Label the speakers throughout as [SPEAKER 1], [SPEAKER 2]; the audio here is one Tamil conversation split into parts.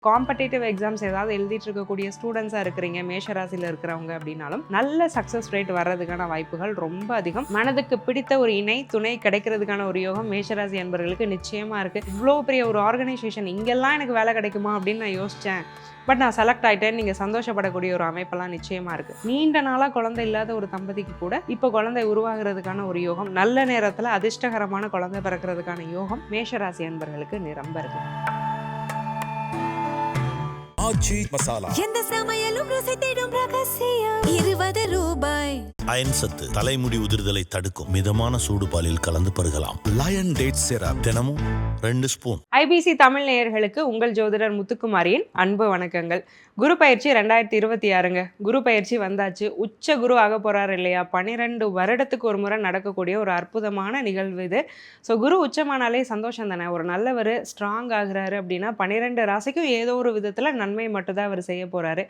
[SPEAKER 1] காம்படிட்டிவ் எக்ஸாம்ஸ் ஏதாவது எழுதிட்டு இருக்கக்கூடிய ஸ்டூடெண்ட்ஸாக இருக்கிறீங்க, மேஷராசியில் இருக்கிறவங்க அப்படின்னாலும் நல்ல சக்ஸஸ் ரேட் வர்றதுக்கான வாய்ப்புகள் ரொம்ப அதிகம். மனதுக்கு பிடித்த ஒரு இணை துணை கிடைக்கிறதுக்கான ஒரு யோகம் மேஷராசி என்பவர்களுக்கு நிச்சயமாக இருக்குது. இவ்வளோ பெரிய ஒரு ஆர்கனைசேஷன் இங்கெல்லாம் எனக்கு வேலை கிடைக்குமா அப்படின்னு நான் யோசித்தேன், பட் நான் செலக்ட் ஆகிட்டேன். நீங்கள் சந்தோஷப்படக்கூடிய ஒரு அமைப்பெல்லாம் நிச்சயமாக இருக்குது. நீண்ட நாளாக குழந்தை இல்லாத ஒரு தம்பதிக்கு கூட இப்போ குழந்தை உருவாகிறதுக்கான ஒரு யோகம், நல்ல நேரத்தில் அதிர்ஷ்டகரமான குழந்தை பிறக்கிறதுக்கான யோகம் மேஷராசி என்பவர்களுக்கு நிரம்ப இருக்குது.
[SPEAKER 2] ஆச்சி மசாலா
[SPEAKER 3] எந்த சமையலும் ருசி தேடும் ரகசியம் 20 ரூபாய்.
[SPEAKER 2] அயன் சத்து தலைமுடி உதிர்தலை தடுக்கும். மிதமான சூடு பாலில் கலந்து பருகலாம். லயன் டேட் சிரப் தினமும் 2 ஸ்பூன்.
[SPEAKER 1] ஐபிசி தமிழ் நேயர்களுக்கு உங்கள் ஜோதிடர் முத்துக்குமாரியின் அன்பு வணக்கங்கள். குரு பயிற்சி 2026ங்க. குரு பயிற்சி வந்தாச்சு. உச்ச குரு ஆக போறாரு இல்லையா? 12 வருடத்துக்கு ஒரு முறை நடக்கக்கூடிய ஒரு அற்புதமான நிகழ்வு இது. ஸோ குரு உச்சமானாலே சந்தோஷம் தானே. ஒரு நல்லவர் ஸ்ட்ராங் ஆகுறாரு அப்படின்னா 12 ராசிக்கும் ஏதோ ஒரு விதத்தில் நன்மை மட்டும்தான் அவர் செய்ய போறாரு.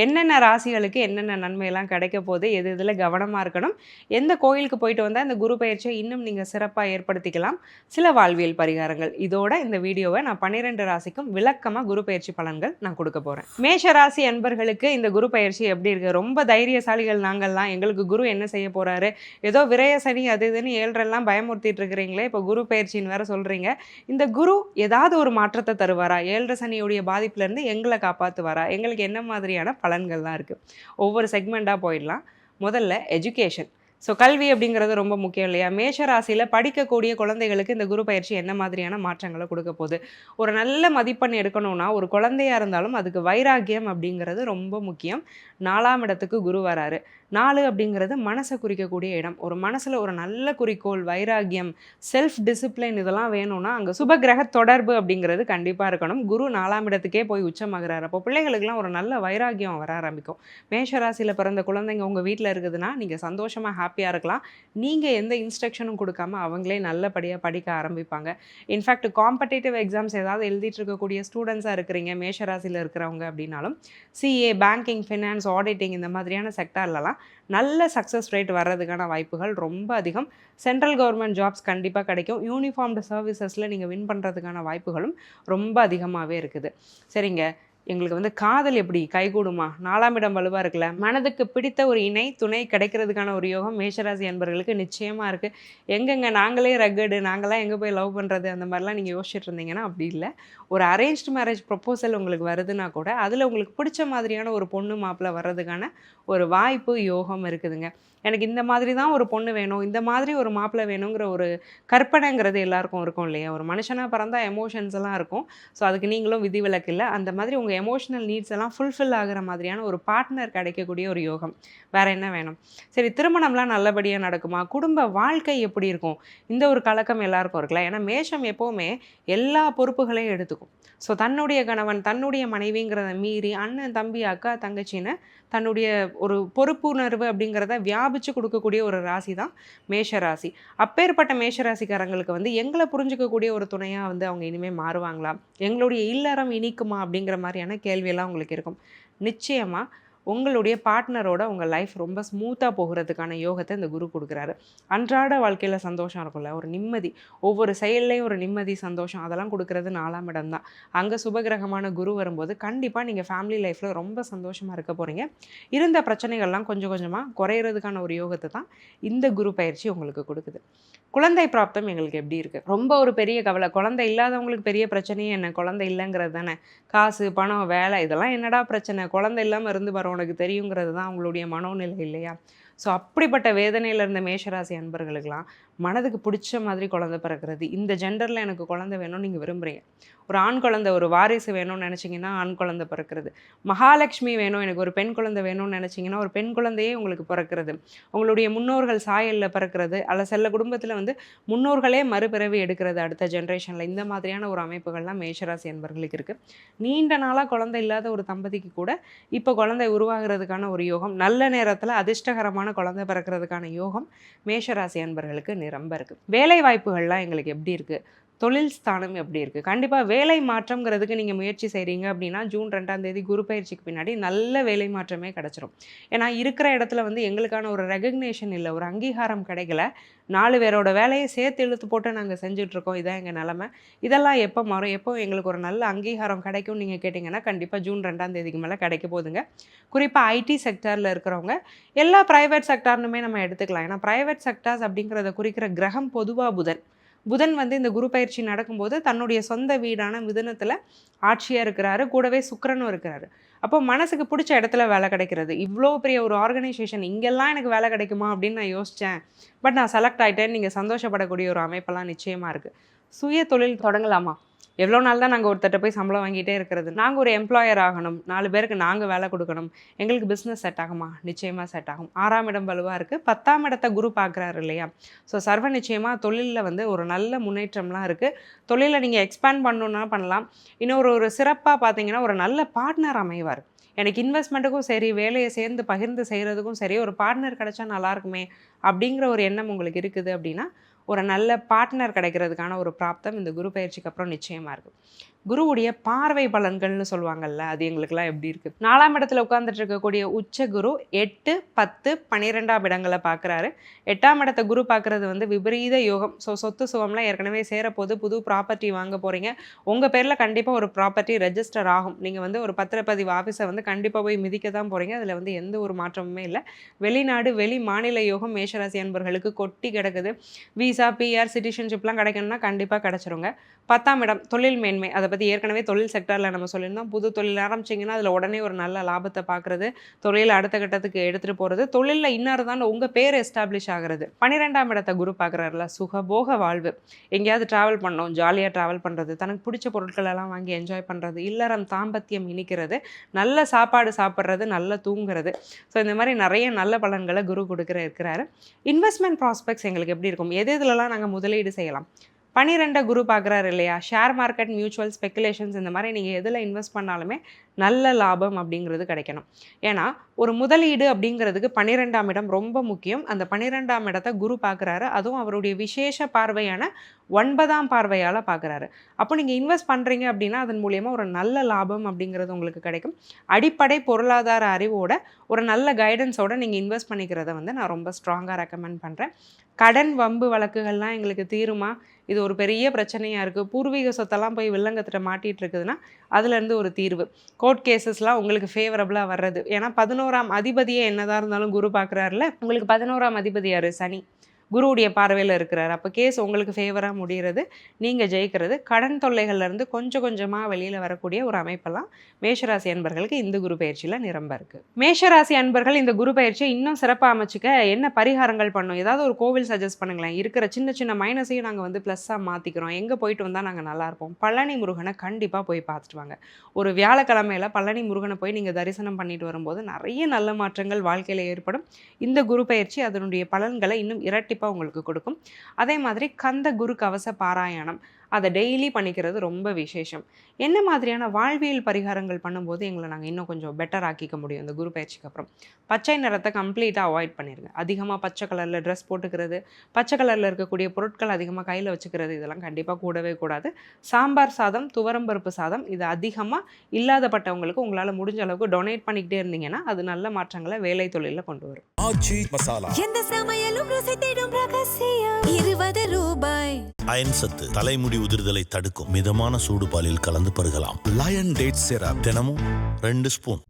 [SPEAKER 1] என்னென்ன ராசிகளுக்கு என்னென்ன நன்மையெல்லாம் கிடைக்க போகுது, எது இதில் கவனமாக இருக்கணும், எந்த கோயிலுக்கு போயிட்டு வந்தால் இந்த குரு பயிற்சியை இன்னும் நீங்கள் சிறப்பாக ஏற்படுத்திக்கலாம், சில வாழ்வியல் பரிகாரங்கள், இதோட இந்த வீடியோவை நான் 12 ராசிக்கும் விளக்கமாக குரு பயிற்சி பலன்கள் நான் கொடுக்க போகிறேன். மேஷ ராசி அன்பர்களுக்கு இந்த குரு பயிற்சி எப்படி இருக்குது? ரொம்ப தைரியசாலிகள் நாங்கள்லாம். எங்களுக்கு குரு என்ன செய்ய போகிறாரு, ஏதோ விரய சனி அது இதுன்னு 7 பயமுறுத்திட்டு இருக்கிறீங்களே, இப்போ குரு பயிற்சின்னு வேற சொல்கிறீங்க. இந்த குரு ஏதாவது ஒரு மாற்றத்தை தருவாரா? 7 சனியுடைய பாதிப்புலேருந்து எங்களை காப்பாற்றுவாரா? எங்களுக்கு என்ன மாதிரியான பலன்கள்லாம் இருக்குது? ஒவ்வொரு செக்மெண்ட்டாக போயிடலாம். முதல்ல எஜுகேஷன். ஸோ கல்வி அப்படிங்கிறது ரொம்ப முக்கியம் இல்லையா? மேஷ ராசியில் படிக்கக்கூடிய குழந்தைகளுக்கு இந்த குரு பயிற்சி என்ன மாதிரியான மாற்றங்களை கொடுக்க போகுது? ஒரு நல்ல மதிப்பெண் எடுக்கணும்னா ஒரு குழந்தையாக இருந்தாலும் அதுக்கு வைராக்கியம் அப்படிங்கிறது ரொம்ப முக்கியம். 4ஆம் இடத்துக்கு குரு வராரு. 4 அப்படிங்கிறது மனசை குறிக்கக்கூடிய இடம். ஒரு மனசில் ஒரு நல்ல குறிக்கோள், வைராக்கியம், செல்ஃப் டிசிப்ளின் இதெல்லாம் வேணும்னா அங்கே சுபகிரக தொடர்பு அப்படிங்கிறது கண்டிப்பாக இருக்கணும். குரு 4ஆம் இடத்துக்கே போய் உச்சமாகிறார். அப்போ பிள்ளைகளுக்கெல்லாம் ஒரு நல்ல வைராக்கியம் வர ஆரம்பிக்கும். மேஷராசியில் பிறந்த குழந்தைங்க உங்கள் வீட்டில் இருக்குதுன்னா நீங்கள் சந்தோஷமாக ஹாப்பியாக இருக்கலாம். நீங்கள் எந்த இன்ஸ்ட்ரக்ஷனும் கொடுக்காம அவங்களே நல்லபடியாக படிக்க ஆரம்பிப்பாங்க. இன்ஃபேக்ட் காம்படிட்டிவ் எக்ஸாம்ஸ் ஏதாவது எழுதிட்டு இருக்கக்கூடிய ஸ்டூடெண்ட்ஸாக இருக்கிறீங்க, மேஷராசியில் இருக்கிறவங்க அப்படின்னாலும் சிஏ, பேங்கிங், ஃபினான்ஸ், ஆடிட்டிங் இந்த மாதிரியான செக்டார்லலாம் நல்ல சக்ஸஸ் ரேட் வர்றதுக்கான வாய்ப்புகள் ரொம்ப அதிகம். சென்ட்ரல் கவர்மெண்ட் ஜாப்ஸ் கண்டிப்பாக கிடைக்கும். யூனிஃபார்ம்டு சர்வீசஸில் நீங்கள் வின் பண்ணுறதுக்கான வாய்ப்புகளும் ரொம்ப அதிகமாகவே இருக்குது. சரிங்க, எங்களுக்கு காதல் எப்படி கைகூடுமா? 4ஆம் இடம் வலுவாக இருக்குல்ல. மனதுக்கு பிடித்த ஒரு இணை துணை கிடைக்கிறதுக்கான ஒரு யோகம் மேஷராசி என்பவர்களுக்கு நிச்சயமாக இருக்குது. எங்கெங்க நாங்களே ரகடு, நாங்களாம் எங்கே போய் லவ் பண்ணுறது, அந்த மாதிரிலாம் நீங்கள் யோசிச்சுட்டு இருந்தீங்கன்னா அப்படி இல்லை. ஒரு அரேஞ்ச்டு மேரேஜ் ப்ரொப்போசல் உங்களுக்கு வருதுன்னா கூட அதில் உங்களுக்கு பிடிச்ச மாதிரியான ஒரு பொண்ணு மாப்பிள்ளை வர்றதுக்கான ஒரு வாய்ப்பு, யோகம் இருக்குதுங்க. எனக்கு இந்த மாதிரி தான் ஒரு பொண்ணு வேணும், இந்த மாதிரி ஒரு மாப்பிள்ளை வேணுங்கிற ஒரு கற்பனைங்கிறது எல்லாருக்கும் இருக்கும் இல்லையா? ஒரு மனுஷனாக பிறந்தால் எமோஷன்ஸ் எல்லாம் இருக்கும். ஸோ அதுக்கு நீங்களும் விதிவிலக்கு இல்லை. அந்த மாதிரி உங்கள் எமோஷனல் நீட்ஸ் எல்லாம் ஃபுல்ஃபில் ஆகிற மாதிரியான ஒரு பார்ட்னர் கிடைக்கக்கூடிய ஒரு யோகம். வேறு என்ன வேணும்? சரி, திருமணம்லாம் நல்லபடியாக நடக்குமா? குடும்ப வாழ்க்கை எப்படி இருக்கும்? இந்த ஒரு கலக்கம் எல்லாருக்கும் இருக்குல்ல. ஏன்னா மேஷம் எப்போவுமே எல்லா பொறுப்புகளையும் எடுத்துக்கும். ஸோ தன்னுடைய கணவன், தன்னுடைய மனைவிங்கிறத மீறி அண்ணன், தம்பி, அக்கா, தங்கச்சின்னு தன்னுடைய ஒரு பொறுப்புணர்வு அப்படிங்கிறத வியாபிச்சு கொடுக்கக்கூடிய ஒரு ராசி தான் மேஷராசி. அப்பேற்பட்ட மேஷராசிக்காரங்களுக்கு எங்களை புரிஞ்சுக்கக்கூடிய ஒரு துணையாக அவங்க இனிமேல் மாறுவாங்களா? எங்களுடைய இல்லறம் இனிக்குமா? அப்படிங்கிற மாதிரியான கேள்வியெல்லாம் உங்களுக்கு இருக்கும். நிச்சயமாக உங்களுடைய பார்ட்னரோட உங்கள் லைஃப் ரொம்ப ஸ்மூத்தாக போகிறதுக்கான யோகத்தை இந்த குரு கொடுக்குறாரு. அன்றாட வாழ்க்கையில் சந்தோஷம் இருக்கும்ல, ஒரு நிம்மதி, ஒவ்வொரு செயல்லையும் ஒரு நிம்மதி, சந்தோஷம், அதெல்லாம் கொடுக்குறது 4ஆம் இடம் தான். அங்கே சுபகிரகமான குரு வரும்போது கண்டிப்பாக நீங்கள் ஃபேமிலி லைஃப்பில் ரொம்ப சந்தோஷமாக இருக்க போகிறீங்க. இருந்த பிரச்சனைகள்லாம் கொஞ்சம் கொஞ்சமாக குறையிறதுக்கான ஒரு யோகத்தை தான் இந்த குரு பயிற்சி உங்களுக்கு கொடுக்குது. குழந்தை பிராப்தம் எங்களுக்கு எப்படி இருக்குது? ரொம்ப ஒரு பெரிய கவலை. குழந்தை இல்லாதவங்களுக்கு பெரிய பிரச்சனையே என்ன? குழந்தை இல்லைங்கிறது தானே. காசு, பணம், வேலை, இதெல்லாம் என்னடா பிரச்சனை? குழந்தை இல்லாமல் இருந்து வர உனக்கு தெரியுங்கிறது தான் அவங்களுடைய மனோநிலை இல்லையா? ஸோ அப்படிப்பட்ட வேதனையில் இருந்த மேஷராசி அன்பர்களுக்கெல்லாம் மனதுக்கு பிடிச்ச மாதிரி குழந்தை பிறக்கிறது, இந்த ஜெண்டரில் எனக்கு குழந்தை வேணும்னு நீங்கள் விரும்புகிறீங்க. ஒரு ஆண் குழந்தை, ஒரு வாரிசு வேணும்னு நினச்சிங்கன்னா ஆண் குழந்தை பிறக்கிறது. மகாலட்சுமி வேணும், எனக்கு ஒரு பெண் குழந்தை வேணும்னு நினச்சிங்கன்னா ஒரு பெண் குழந்தையே உங்களுக்கு பிறக்கிறது. உங்களுடைய முன்னோர்கள் சாயலில் பிறக்கிறது, அல்ல சில குடும்பத்தில் முன்னோர்களே மறுபிறவி எடுக்கிறது அடுத்த ஜென்ரேஷனில். இந்த மாதிரியான ஒரு அமைப்புகள்லாம் மேஷராசி என்பர்களுக்கு இருக்குது. நீண்ட நாளாக குழந்தை இல்லாத ஒரு தம்பதிக்கு கூட இப்போ குழந்தை உருவாகிறதுக்கான ஒரு யோகம், நல்ல நேரத்தில் அதிர்ஷ்டகரமான குழந்தை பிறக்கிறதுக்கான யோகம் மேஷராசி அன்பர்களுக்கு நிரம்ப இருக்குது. வேலை வாய்ப்புகள்லாம் எங்களுக்கு எப்படி இருக்குது? தொழில் ஸ்தானம் எப்படி இருக்குது? கண்டிப்பாக வேலை மாற்றம்ங்கிறதுக்கு நீங்கள் முயற்சி செய்கிறீங்க அப்படின்னா ஜூன் 2ஆம் தேதி குரு பயிற்சிக்கு பின்னாடி நல்ல வேலை மாற்றமே கிடச்சிரும். ஏன்னா இருக்கிற இடத்துல வந்து எங்களுக்கான ஒரு ரெகக்னேஷன் இல்லை, ஒரு அங்கீகாரம் கிடைக்கல, 4 பேரோட வேலையை சேர்த்து இழுத்து போட்டு நாங்கள் செஞ்சிட்ருக்கோம், இதான் எங்கள் நிலமை. இதெல்லாம் எப்போ மாறும், எப்போ எங்களுக்கு ஒரு நல்ல அங்கீகாரம் கிடைக்கும்னு நீங்கள் கேட்டிங்கன்னா கண்டிப்பாக ஜூன் 2ஆம் தேதிக்கு மேலே கிடைக்க போகுதுங்க. குறிப்பாக ஐடி செக்டாரில் இருக்கிறவங்க, எல்லா ப்ரைவேட் செக்டார்னுமே நம்ம எடுத்துக்கலாம். ஏன்னா ப்ரைவேட் செக்டார்ஸ் அப்படிங்கிறத குறிக்கிற கிரகம் பொதுவாக புதன். புதன் வந்து இந்த குரு பயிற்சி நடக்கும்போது தன்னுடைய சொந்த வீடான மிதுனத்தில் ஆட்சியாக இருக்கிறாரு, கூடவே சுக்கிரனும் இருக்கிறாரு. அப்போ மனசுக்கு பிடிச்ச இடத்துல வேலை கிடைக்கிறது. இவ்வளோ பெரிய ஒரு ஆர்கனைசேஷன், இங்கெல்லாம் எனக்கு வேலை கிடைக்குமா அப்படின்னு நான் யோசித்தேன். பட் நான் செலக்ட் ஆகிட்டேன். நீங்கள் சந்தோஷப்படக்கூடிய ஒரு அமைப்பெல்லாம் நிச்சயமாக இருக்குது. சுய தொழில் தொடங்கலாமா? எவ்வளோ நாள் தான் நாங்கள் ஒருத்தட்ட போய் சம்பளம் வாங்கிட்டே இருக்கிறது? நாங்கள் ஒரு எம்ப்ளாயர் ஆகணும், 4 பேருக்கு நாங்கள் வேலை கொடுக்கணும், எங்களுக்கு பிஸ்னஸ் செட் ஆகுமா? நிச்சயமாக செட் ஆகும். 6ஆம் இடம் வலுவாக இருக்குது, 10ஆம் இடத்தை குரு பார்க்குறாரு இல்லையா? ஸோ சர்வ நிச்சயமாக தொழிலில் வந்து ஒரு நல்ல முன்னேற்றம்லாம் இருக்குது. தொழிலை நீங்கள் எக்ஸ்பேண்ட் பண்ணணுன்னா பண்ணலாம். இன்னொரு ஒரு சிறப்பாக பார்த்தீங்கன்னா ஒரு நல்ல பார்ட்னர் அமைவார். எனக்கு இன்வெஸ்ட்மெண்ட்டுக்கும் சரி, வேலையை சேர்ந்து பகிர்ந்து செய்கிறதுக்கும் சரி, ஒரு பார்ட்னர் கிடைச்சா நல்லாயிருக்குமே அப்படிங்கிற ஒரு எண்ணம் உங்களுக்கு இருக்குது அப்படின்னா ஒரு நல்ல பார்ட்னர் கிடைக்கிறதுக்கான ஒரு பிராப்தம் இந்த குரு பயிற்சிக்கு அப்புறம் நிச்சயமாக இருக்குது. குருவுடைய பார்வை பலன்கள்னு சொல்லுவாங்கல்ல, அது எங்களுக்கெல்லாம் எப்படி இருக்குது? 4ஆம் இடத்துல உட்கார்ந்துட்டு இருக்கக்கூடிய உச்ச குரு 8, 10, 12ஆம் இடங்களை பார்க்குறாரு. 8ஆம் இடத்தை குரு பார்க்குறது வந்து விபரீத யோகம். ஸோ சொத்து சுகம்லாம் ஏற்கனவே சேரப்போது, புது ப்ராப்பர்ட்டி வாங்க போகிறீங்க. உங்கள் பேரில் கண்டிப்பாக ஒரு ப்ராப்பர்ட்டி ரெஜிஸ்டர் ஆகும். நீங்கள் வந்து ஒரு பத்திரப்பதிவு ஆஃபீஸை வந்து கண்டிப்பாக போய் மிதிக்க தான் போகிறீங்க. அதில் வந்து எந்த ஒரு மாற்றமுமே இல்லை. வெளிநாடு வெளி மாநில யோகம் மேஷராசி அன்பர்களுக்கு கொட்டி கிடக்குது. விசா, பிஆர், சிட்டிசன்ஷிப்லாம் கிடைக்கணும்னா கண்டிப்பாக கிடச்சிருங்க. 10ஆம் இடம் தொழில் மேன்மை, அதை பற்றி ஏற்கனவே தொழில் செக்டரில் நம்ம சொல்லியிருந்தோம். புது தொழில் ஆரம்பிச்சிங்கன்னா அதில் உடனே ஒரு நல்ல லாபத்தை பார்க்குறது, தொழில் அடுத்த கட்டத்துக்கு எடுத்துகிட்டு போகிறது, தொழிலில் இன்னொரு தான் உங்கள் பேர் எஸ்டாப்ளிஷ் ஆகிறது. 12ஆம் இடத்தை குரு பார்க்குறாருல, சுகபோக வாழ்வு. எங்கேயாவது ட்ராவல் பண்ணோம், ஜாலியாக ட்ராவல் பண்ணுறது, தனக்கு பிடிச்ச பொருட்களெல்லாம் வாங்கி என்ஜாய் பண்ணுறது, இல்லறம் தாம்பத்தியம் இனிக்கிறது, நல்ல சாப்பாடு சாப்பிட்றது, நல்லா தூங்குறது. ஸோ இந்த மாதிரி நிறைய நல்ல பலன்களை குரு இருக்கிறாரு. இன்வெஸ்ட்மெண்ட் ப்ராஸ்பெக்ட்ஸ் எங்களுக்கு எப்படி இருக்கும்? எது இதிலலாம் நாங்கள் முதலீடு செய்யலாம்? 12 குரு பார்க்குறாரு இல்லையா? ஷேர் மார்க்கெட், மியூச்சுவல், ஸ்பெக்குலேஷன்ஸ், இந்த மாதிரி நீங்கள் எதில் இன்வெஸ்ட் பண்ணாலுமே நல்ல லாபம் அப்படிங்கிறது கிடைக்கணும். ஏன்னா ஒரு முதலீடு அப்படிங்கிறதுக்கு 12ஆம் இடம் ரொம்ப முக்கியம். அந்த 12ஆம் இடத்தை குரு பார்க்குறாரு, அதுவும் அவருடைய விசேஷ பார்வையான 9ஆம் பார்வையால் பார்க்குறாரு. அப்போ நீங்கள் இன்வெஸ்ட் பண்ணுறீங்க அப்படின்னா அதன் மூலியமாக ஒரு நல்ல லாபம் அப்படிங்கிறது உங்களுக்கு கிடைக்கும். அடிப்படை பொருளாதார அறிவோட ஒரு நல்ல கைடன்ஸோட நீங்கள் இன்வெஸ்ட் பண்ணிக்கிறத வந்து நான் ரொம்ப ஸ்ட்ராங்காக ரெக்கமெண்ட் பண்ணுறேன். கடன் வம்பு வழக்குகள்லாம் எங்களுக்கு தீருமா? இது ஒரு பெரிய பிரச்சனையாக இருக்குது. பூர்வீக சொத்தெல்லாம் போய் வில்லங்கத்திட்ட மாட்டிகிட்டு இருக்குதுன்னா அதுலேருந்து ஒரு தீர்வு. கோர்ட் கேசஸ்லாம் உங்களுக்கு ஃபேவரபுளாக வர்றது. ஏன்னா 11ஆம் அதிபதியே என்னதான் இருந்தாலும் குரு பார்க்குறாருல, உங்களுக்கு 11ஆம் அதிபதி யார்? சனி. குருவுடைய பார்வையில் இருக்கிறார். அப்போ கேஸ் உங்களுக்கு ஃபேவராக முடிகிறது, நீங்கள் ஜெயிக்கிறது. கடன் தொல்லைகள்லேருந்து கொஞ்சம் கொஞ்சமாக வெளியில் வரக்கூடிய ஒரு அமைப்பெல்லாம் மேஷராசி அன்பர்களுக்கு இந்த குரு பயிற்சியில் நிரம்ப இருக்குது. மேஷராசி அன்பர்கள் இந்த குரு பயிற்சியை இன்னும் சிறப்பாக அமைச்சிக்க என்ன பரிகாரங்கள் பண்ணணும்? ஏதாவது ஒரு கோவில் சஜஸ்ட் பண்ணுங்களேன். இருக்கிற சின்ன சின்ன மைனஸையும் நாங்கள் வந்து ப்ளஸ்ஸாக மாற்றிக்கிறோம், எங்கே போயிட்டு வந்தால் நாங்கள் நல்லாயிருப்போம். பழனி முருகனை கண்டிப்பாக போய் பார்த்துட்டு வாங்க. ஒரு வியாழக்கிழமையில் பழனி முருகனை போய் நீங்கள் தரிசனம் பண்ணிட்டு வரும்போது நிறைய நல்ல மாற்றங்கள் வாழ்க்கையில் ஏற்படும். இந்த குரு பயிற்சி அதனுடைய பலன்களை இன்னும் இரட்டி உங்களுக்கு கொடுக்கும். அதே மாதிரி கந்த குரு கவச பாராயணம் அதை டெய்லி பண்ணிக்கிறது ரொம்ப விசேஷம். என்ன மாதிரியான வாழ்வியல் பரிகாரங்கள் பண்ணும்போது எங்களை நாங்கள் இன்னும் கொஞ்சம் பெட்டர் ஆக்கிக்க முடியும் இந்த குரு பயிற்சிக்கு அப்புறம்? பச்சை நிறத்தை கம்ப்ளீட்டாக அவாய்ட் பண்ணிடுங்க. அதிகமாக பச்சை கலரில் ட்ரெஸ் போட்டுக்கிறது, பச்சை கலரில் இருக்கக்கூடிய பொருட்கள் அதிகமாக கையில் வச்சுக்கிறது, இதெல்லாம் கண்டிப்பாக கூடவே கூடாது. சாம்பார் சாதம், துவரம்பருப்பு சாதம், இது அதிகமாக இல்லாதப்பட்டவங்களுக்கு உங்களால் முடிஞ்ச அளவுக்கு டொனேட் பண்ணிக்கிட்டே இருந்தீங்கன்னா அது நல்ல மாற்றங்களை வேலை தொழிலில் கொண்டு வரும்.
[SPEAKER 2] ஆச்சி மசாலா
[SPEAKER 3] எந்த சமையலும் ருசி தேடும் ரகசியம் 20 ரூபாய்.
[SPEAKER 2] அயன் சத்து தலைமுடி உதிர்தலை தடுக்கும். மிதமான சூடு பாலில் கலந்து பருகலாம். லயன் டேட் சிரப் தினமும் 2 ஸ்பூன்.